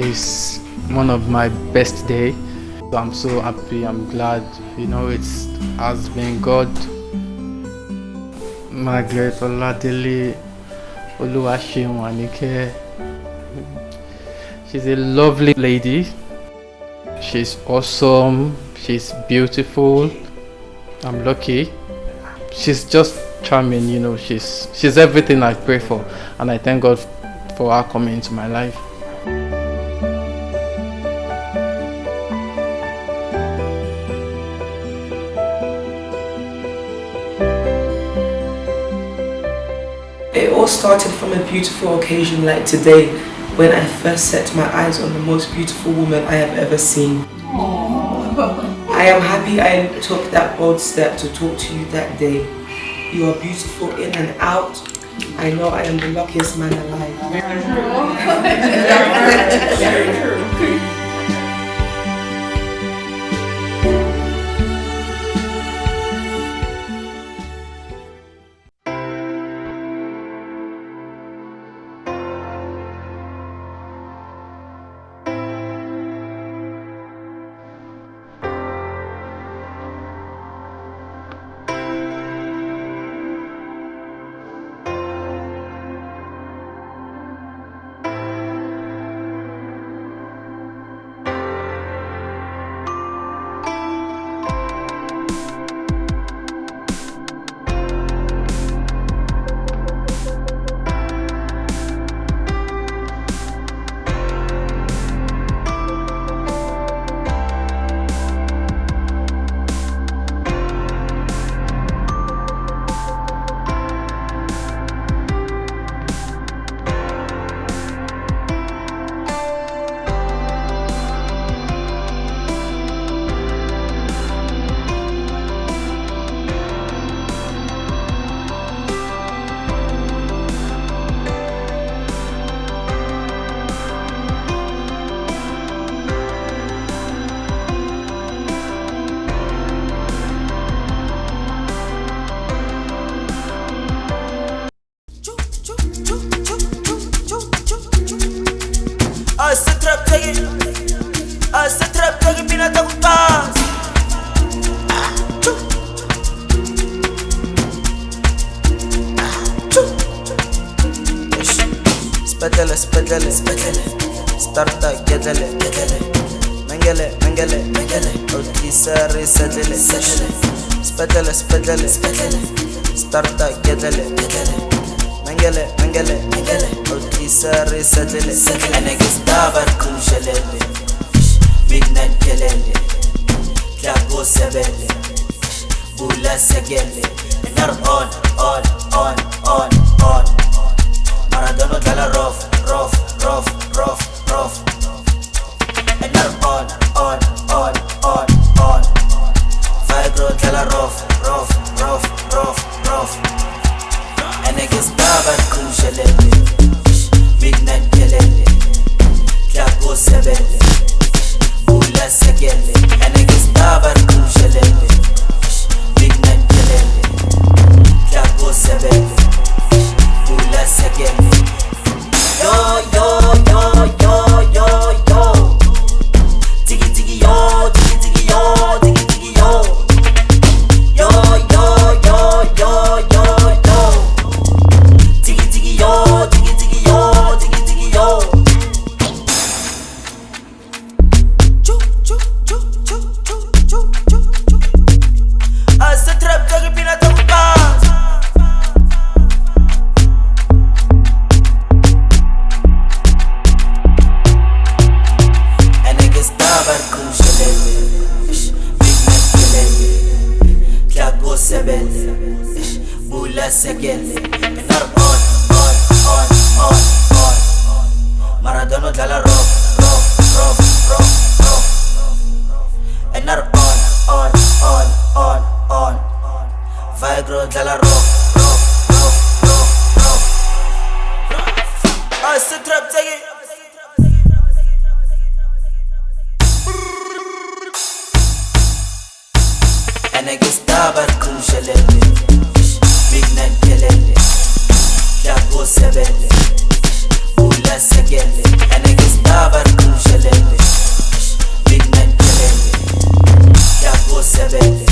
it's one of my best day. So I'm so happy, I'm glad. It has been God. Margaret Oladele Oluwaseun Anike. She's a lovely lady. She's awesome. She's beautiful. I'm lucky. She's just charming. She's everything I pray for, and I thank God for her coming into my life. It all started from a beautiful occasion like today, when I first set my eyes on the most beautiful woman I have ever seen. Aww. I am happy I took that bold step to talk to you that day. You are beautiful in and out. I know I am the luckiest man alive. Very true. Very true. Spedele, starta gedele, mengele, otisare sedele, spedele, starta gedele, mengele, otisare sedele, enegis davar kumshelele, midnight kelele, klago sebele, bula segele, nar on, Maradona dalla rough, and now on, Vigro dalla rough, and niggas davan kumshelele, midnight kelele, klago sebele, bula segele, and niggas davan kumshelele, midnight kelele, klago sebele, bula segele. Yo, diggy yo, diggy yo, diggy yo. Yo, diggy yo, diggy yo, diggy yo. As the trap dog pina to pass. Bula segele, nar on, Maradona dalla rough, and nar on, Vigro dalla rough. I said trap take it. Enegis davar kumshelele, midnight kelele, klago sebele, bula segele, enegis davar kumshelele. face.